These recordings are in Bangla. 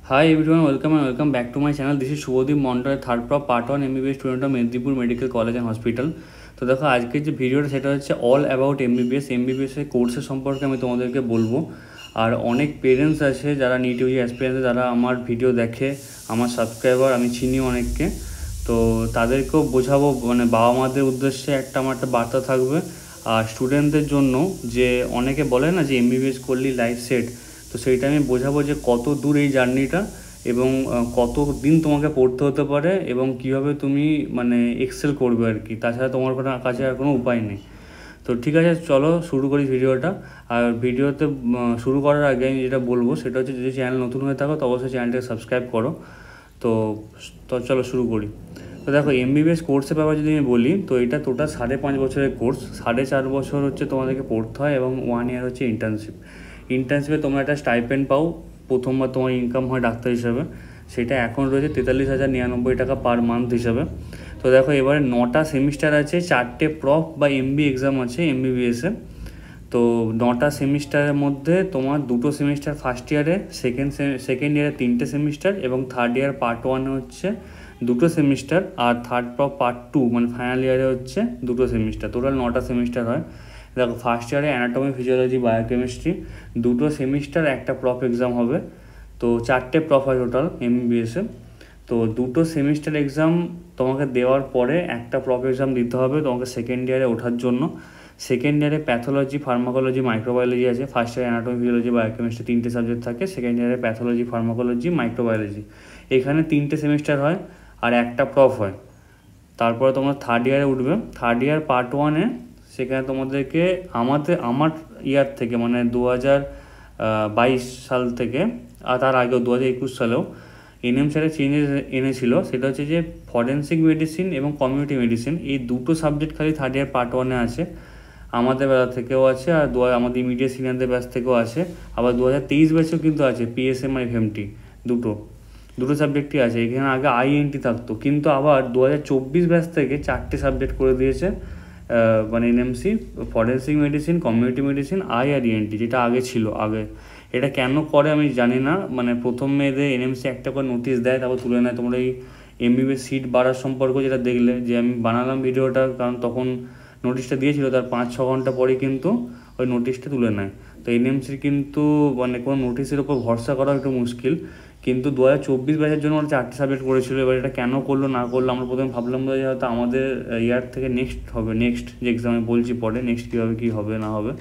Hi everyone, welcome and welcome back to my channel. This is Shubhodip Mondal, third prop part 1 MBBS student of Medipur Medical College and Hospital. তো দেখো আজকের যে ভিডিওটা সেটা হচ্ছে অল অ্যাবাউট এমবিবিএস এর কোর্সের সম্পর্কে আমি তোমাদেরকে বলবো। আর অনেক পেরেন্টস আছে যারা নিট ইউজি অ্যাসপিরেন্ট, যারা আমার ভিডিও দেখে, আমার সাবস্ক্রাইবার, আমি চিনি অনেককে। তো তাদেরকেও বোঝাবো, মানে বাবা মাদের উদ্দেশ্যে আমার একটা বার্তা থাকবে। আর স্টুডেন্টদের জন্য, যে অনেকে বলে না যে এমবিবিএস করলেই লাইফ সেট, তো সেইটা আমি বোঝাবো যে কত দূর এই জার্নিটা এবং কত দিন তোমাকে পড়তে হতে পারে এবং কীভাবে তুমি মানে এক্সেল করবে আর কি। তাছাড়া তোমার কাছে আর কোনো উপায় নেই। তো ঠিক আছে, চলো শুরু করি ভিডিওটা। আর ভিডিওতে শুরু করার আগে আমি যেটা বলবো সেটা হচ্ছে, যদি চ্যানেল নতুন হয়ে থাকো তো অবশ্যই চ্যানেলটাকে সাবস্ক্রাইব করো। তো তো চলো শুরু করি। তো দেখো, এমবিবিএস কোর্সের ব্যাপারে যদি আমি বলি, তো এটা টোটাল 5.5 বছরের কোর্স। 4.5 বছর হচ্ছে তোমাদেরকে পড়তে হয় এবং 1 ইয়ার হচ্ছে ইন্টার্নশিপে তোমরা একটা স্টাইপেন্ড পাও। প্রথমবার তোমার ইনকাম হয় ডাক্তার হিসাবে, সেটা এখন রয়েছে 43,099 টাকা পার মান্থ হিসাবে। তো দেখো, এবারে 9টা সেমিস্টার আছে, 4টে প্রফ বা এমবি এক্সাম আছে এমবিবিএসে। তো 9টা সেমিস্টারের মধ্যে তোমার 2টো সেমিস্টার ফার্স্ট ইয়ারে, সেকেন্ড ইয়ারে 3টে সেমিস্টার এবং থার্ড ইয়ার পার্ট 1 হচ্ছে 2টো সেমিস্টার, আর থার্ড প্রফ পার্ট 2 মানে ফাইনাল ইয়ারে হচ্ছে 2টো সেমিস্টার। টোটাল 9টা সেমিস্টার হয়। দেখো, ফার্স্ট ইয়ারে অ্যানাটমি, ফিজিওলজি, বায়োকেমিস্ট্রি 2টো সেমিস্টার, একটা প্রফ এক্সাম হবে। তো 4টে প্রফ হয় টোটাল এমবিবিএসে। তো 2টো সেমিস্টার এক্সাম তোমাকে দেওয়ার পরে একটা প্রফ এক্সাম দিতে হবে তোমাকে সেকেন্ড ইয়ারে ওঠার জন্য। সেকেন্ড ইয়ারে প্যাথোলজি, ফার্মাকোলজি, মাইক্রোবায়োলজি আছে। ফার্স্ট ইয়ারে অ্যানাটমি, ফিজিওলজি, বায়োকেমিস্ট্রি 3টে সাবজেক্ট থাকে। সেকেন্ড ইয়ারে প্যাথোলজি, ফার্মাকোলজি, মাইক্রোবায়োলজি। এখানে 3টে সেমিস্টার হয় আর একটা প্রফ হয়। তারপরে তোমরা থার্ড ইয়ারে উঠবে। থার্ড ইয়ার পার্ট 1-এ সেখানে তোমাদেরকে আমার ইয়ার থেকে, মানে 2022 সাল থেকে, আর তার আগেও 2021 সালেও এনএমসিআরে চেঞ্জেস এনেছিল। সেটা হচ্ছে যে ফরেন্সিক মেডিসিন এবং কমিউনিটি মেডিসিন, এই 2টো সাবজেক্ট খালি থার্ড ইয়ার পার্ট 1-এ আছে। আমাদের বেলা থেকেও আছে, আর আমাদের ইমিডিয়েট সিনিয়রদের ব্যাচ থেকেও আছে। আবার 2023 ব্যাচেও কিন্তু আছে পিএসএম আর এফএমটি, দুটো সাবজেক্টই আছে। এখানে আগে আইএনটি থাকতো, কিন্তু আবার 2024 ব্যাচ থেকে 4টে সাবজেক্ট করে দিয়েছে, মানে NMC, forensic medicine, community medicine, আর ইএনটি, যেটা আগে ছিল। এটা কেন করে আমি জানি না, মানে প্রথমে এদের এনএমসি একটা করে নোটিশ দেয়, তারপর তুলে নেয়। তোমরা এই এমবিবিএস সিট বাড়ার সম্পর্কে যেটা দেখলে, যে আমি বানালাম ভিডিওটা, কারণ তখন নোটিশটা দিয়েছিল, তার 5-6 ঘন্টা পরে কিন্তু ওই নোটিশটা তুলে নেয়। তো এনএমসির কিন্তু মানে কোনো নোটিশের ওপর ভরসা করা একটু মুশকিল। কিন্তু 2024 ব্যাচের জন্য ওরা 4টে সাবজেক্ট করেছিল। এবার এটা কেন করলো না করলো, আমরা প্রথমে ভাবলাম যে হয়তো আমাদের ইয়ার থেকে নেক্সট হবে, নেক্সট যে এক্সামে বলছি পরে, নেক্সট কীভাবে কী হবে না হবে,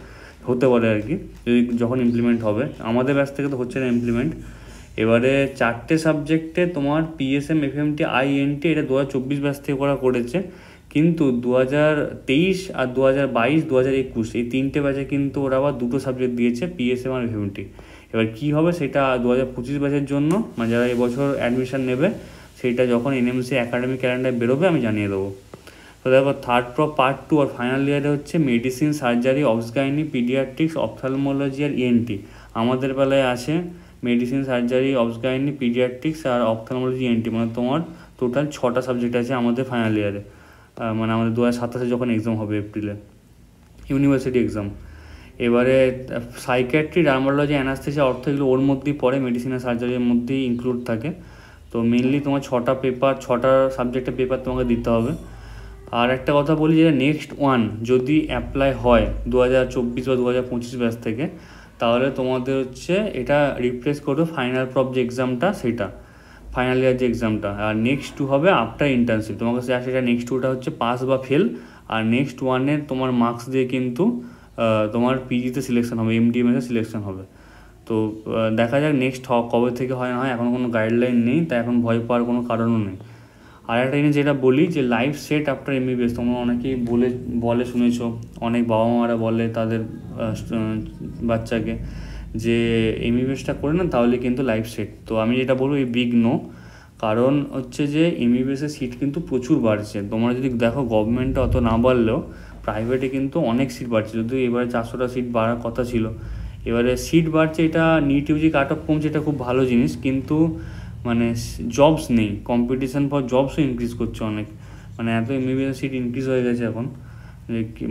হতে পারে আর কি, যদি যখন ইমপ্লিমেন্ট হবে। আমাদের ব্যাচ থেকে তো হচ্ছে না ইমপ্লিমেন্ট। এবারে 4টে সাবজেক্টে তোমার পিএসএম, এফএমটি, আইএনটি, এটা 2024 ব্যাচ থেকে ওরা করেছে। কিন্তু 2023 আর 2022, 2021 এই 3টে ব্যাচে কিন্তু ওরা আবার 2টো সাবজেক্ট দিয়েছে, পিএসএম আর এফএমটি। এবার কী হবে সেটা 2025 ব্যাচের জন্য, মানে যারা এবছর অ্যাডমিশন নেবে, সেইটা যখন এনএমসি একাডেমিক ক্যালেন্ডার বেরোবে আমি জানিয়ে দেবো। তো দেখো, থার্ড প্রপ পার্ট 2 আর ফাইনাল ইয়ারে হচ্ছে মেডিসিন, সার্জারি, অবসগাইনি, পিডিয়াট্রিক্স, অপথ্যালমোলজি আর ইএনটি। আমাদের বেলায় আছে মেডিসিন, সার্জারি, অবসগাইনি, পিডিয়াট্রিক্স আর অপথ্যালমোলজি, ইএনটি, মানে তোমার টোটাল 6টা সাবজেক্ট আছে আমাদের ফাইনাল ইয়ারে। মানে আমাদের 2027 যখন এক্সাম হবে এপ্রিলে, ইউনিভার্সিটি এক্সাম। এবারে সাইকিয়াট্রি, ডার্মাটোলজি, অ্যানাস্থেসিয়া, অর্থ, এগুলো ওর মধ্যেই পড়ে, মেডিসিন আর সার্জারির মধ্যেই ইনক্লুড থাকে। তো মেনলি তোমার 6টা সাবজেক্টের পেপার তোমাকে দিতে হবে। আর একটা কথা বলি, যেটা নেক্সট যদি অ্যাপ্লাই হয় 2024 বা 2025 ব্যাচ থেকে, তাহলে তোমাদের হচ্ছে এটা রিপ্লেস করবে ফাইনাল প্রপ যে এক্সামটা, সেটা ফাইনাল ইয়ার যে এক্সামটা। আর নেক্সট 2 হবে আফটার ইন্টার্নশিপ। তোমাকে সেটা নেক্সট 2টা হচ্ছে পাস বা ফেল। আর নেক্সট 1-এর তোমার মার্কস দিয়ে কিন্তু তোমার পিজিতে সিলেকশন হবে, এমডিএমএসে সিলেকশন হবে। তো দেখা যাক নেক্সট কবে থেকে হয় না হয়, এখন কোনো গাইডলাইন নেই, তাই এখন ভয় পাওয়ার কোনো কারণও নেই। আর একটা জিনিস যেটা বলি, যে লাইফ সেট আফটার এমবিবিএস, তোমরা অনেকেই বলে শুনেছো, অনেক বাবা মারা বলে তাদের বাচ্চাকে যে এমবিবিএসটা করে না, তাহলে কিন্তু লাইফ সেট। তো আমি যেটা বলবো, এই বিগ নো। কারণ হচ্ছে যে এমবিবিএসের সিট কিন্তু প্রচুর বাড়ছে। তোমরা যদি দেখো, গভর্নমেন্টে অত না বাড়লেও প্রাইভেটে কিন্তু অনেক সিট বাড়ছে। যদিও এবারে 400টা সিট বাড়ার কথা ছিল, এবারে সিট বাড়ছে। এটা নিট ইউজি কাট অফ কমছে, এটা খুব ভালো জিনিস। কিন্তু মানে জবস নেই, কম্পিটিশান ফর জবসও ইনক্রিজ করছে অনেক। মানে এত এমবিবিএস সিট ইনক্রিজ হয়ে গেছে এখন,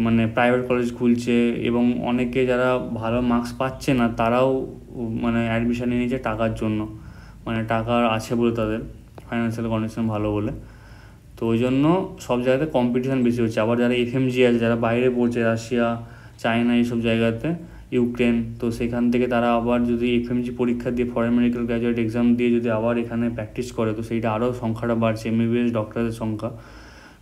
মানে প্রাইভেট কলেজ খুলছে এবং অনেকে যারা ভালো মার্কস পাচ্ছে না, তারাও মানে অ্যাডমিশান নিয়ে নিচ্ছে টাকার জন্য। মানে টাকা আছে বলে, তাদের ফাইন্যান্সিয়াল কন্ডিশন ভালো বলে। তো ওই জন্য সব জায়গাতে কম্পিটিশান বেশি হচ্ছে। আবার যারা এফএমজি আছে, যারা বাইরে পড়ছে, রাশিয়া, চায়না, এইসব জায়গাতে, ইউক্রেন, তো সেখান থেকে তারা আবার যদি এফএমজি পরীক্ষা দিয়ে ফরেন মেডিকেল গ্র্যাজুয়েট এক্সাম দিয়ে যদি আবার এখানে প্র্যাকটিস করে, তো সেইটা আরও সংখ্যাটা বাড়ছে, এমবিবিএস ডক্টরদের সংখ্যা।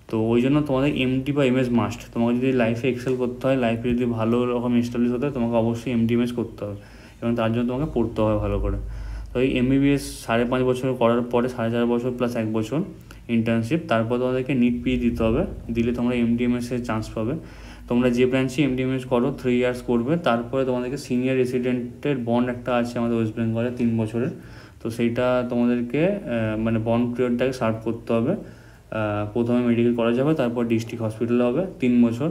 তো ওই জন্য তোমাদের এমডি বা এমএস মাস্ট। তোমাকে যদি লাইফে এক্সেল করতে হয়, লাইফে যদি ভালো রকম এস্টাবলিশ হতে হয়, তোমাকে অবশ্যই এমডি এমএস করতে হবে, এবং তার জন্য তোমাকে পড়তে হবে ভালো করে। তো এই এমবিবিএস 5.5 বছর করার পরে 4.5 বছর প্লাস 1 বছর ইন্টার্নশিপ, তারপর তোমাদেরকে নিট পি দিতে হবে। দিলে তোমরা এমডিএমএসের চান্স পাবে। তোমরা যে ব্রাঞ্চে এমডিএমএস করো 3 ইয়ার্স করবে, তারপরে তোমাদেরকে সিনিয়র রেসিডেন্টের বন্ড একটা আছে আমাদের ওয়েস্ট বেঙ্গলে 3 বছরের। তো সেইটা তোমাদেরকে মানে বন্ড পিরিয়ডটাকে সার্ভ করতে হবে। প্রথমে মেডিকেল কলেজ হবে, তারপর ডিস্ট্রিক্ট হসপিটাল হবে 3 বছর।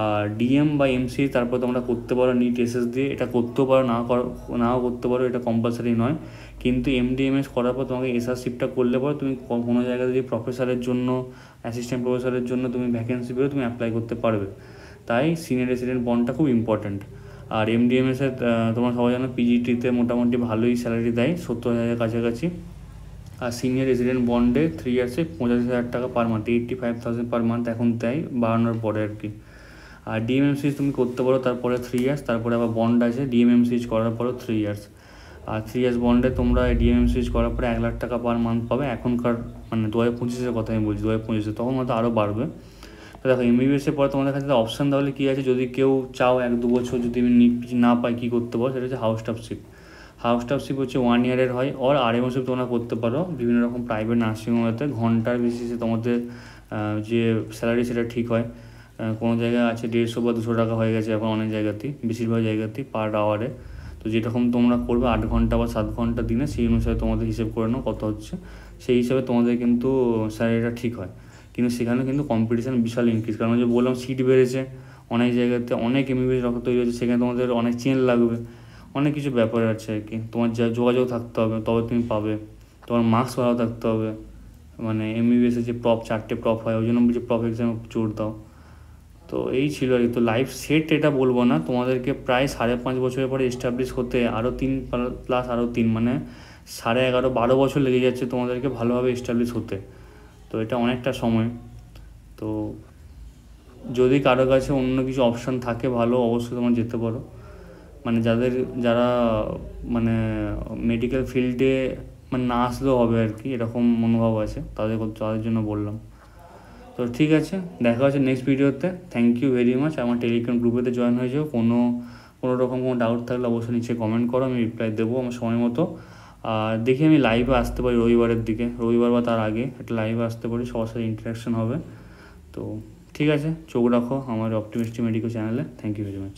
আর ডিএম বা এমসি তারপর তোমরা করতে পারো নিট এসএস দিয়ে। এটা করতেও পারো, নাও করতে পারো, এটা কম্পালসারি নয়। কিন্তু এমডিএমএস করার পর তোমাকে এসআরশিপটা করলে পর তুমি কোনো জায়গায় যদি প্রফেসরের জন্য, অ্যাসিস্ট্যান্ট প্রফেসরের জন্য তুমি ভ্যাকেন্সি পেলে তুমি অ্যাপ্লাই করতে পারবে। তাই সিনিয়র রেসিডেন্ট বন্ডটা খুব ইম্পর্ট্যান্ট। আর এমডিএমএসের তোমরা সবাই জানো পিজিটিতে মোটামুটি ভালোই স্যালারি দেয়, 70,000 কাছাকাছি। আর সিনিয়র রেসিডেন্ট বন্ডে 3 ইয়ার্সে 85,000 টাকা পার মান্থ, 85,000 পার মান্থ এখন দেয়, বাড়ানোর পরে আর কি। আর ডিএমএমসিএইচ তুমি করতে পারো তারপরে 3 ইয়ার্স, তারপরে আবার বন্ড আছে ডিএমএমসিএইচ করার পরও 3 ইয়ার্স। আর 3 ইয়ার্স বন্ডে তোমরা ডিএমএমসিএইচ করার পরে 1 লাখ টাকা পার মান্থ পাবে। এখনকার মানে 2025-এর কথা আমি বলছি, 2025-এ তখন হয়তো আরও বাড়বে। তো দেখো এমবিবিএসের পরে তোমাদের কাছে অপশান তাহলে কী আছে, যদি কেউ চাও 1-2 বছর যদি আমি নিট না পাই কী করতে পারো, সেটা হচ্ছে হাউস স্টাফশিপ। হাউস স্টাফশিপ হচ্ছে 1 ইয়ারের হয়, আর আরএমওশিপ তোমরা করতে পারো বিভিন্ন রকম প্রাইভেট নার্সিংহোমেতে। ঘন্টার বেসিসে তোমাদের যে স্যালারি সেটা ঠিক হয়। কোনো জায়গায় আছে 150 বা 200 টাকা হয়ে গেছে এখন অনেক জায়গাতেই, বেশিরভাগ জায়গাতেই পার আওয়ারে। তো যেরকম তোমরা করবে 8 ঘন্টা বা 7 ঘন্টা দিনে, সেই অনুসারে তোমাদের হিসেব করে নাও কত হচ্ছে, সেই হিসাবে তোমাদের কিন্তু স্যালারিটা ঠিক হয়। কিন্তু সেখানে কিন্তু কম্পিটিশান বিশাল ইনক্রিজ, কারণ যে বললাম সিট বেড়েছে অনেক জায়গাতে, অনেক এমবিবিএস ডক্টর তৈরি হচ্ছে, সেখানে তোমাদের অনেক চেন লাগবে, অনেক কিছু ব্যাপার আছে আর কি। তোমার যা যোগাযোগ থাকতে হবে তবে তুমি পাবে, তোমার মার্কস ভালো থাকতে হবে। মানে এমবিবিএসের যে প্রপ 4টে প্রপ হয়, ওই জন্য বলছি প্রপ এক্সামে জোর দাও। তো এই ছিল আর কি। তো লাইফ সেট এটা বলবো না, তোমাদেরকে প্রায় 5.5 বছরের পরে এস্টাবলিশ হতে আরও 3 প্লাস আরও 3 মানে 11.5-12 বছর লেগে যাচ্ছে তোমাদেরকে ভালোভাবে এস্টাবলিশ হতে। তো এটা অনেকটা সময়। তো যদি কারো কাছে অন্য কিছু অপশান থাকে ভালো, অবশ্যই তোমরা যেতে পারো। মানে যারা মানে মেডিকেল ফিল্ডে মানে না আসলেও হবে আর কি, এরকম মনোভাব আছে, তাদের জন্য বললাম। তো ঠিক আছে, দেখা হচ্ছে নেক্সট ভিডিওতে। Thank you very much. আমার টেলিগ্রাম গ্রুপেতে জয়েন হয়ে যাও। কোনো রকম কোনো ডাউট থাকলে অবশ্যই নিচে কমেন্ট করো, আমি রিপ্লাই দেবো আমার সময় মতো। আর দেখি আমি লাইভে আসতে পারি রবিবারের দিকে, রবিবার বা তার আগে একটা লাইভে আসতে পারি, সবার সাথে ইন্টারাকশন হবে। তো ঠিক আছে, চোখ রাখো আমার অপটিমিস্টিক মেডিকেল চ্যানেলে। Thank you very much.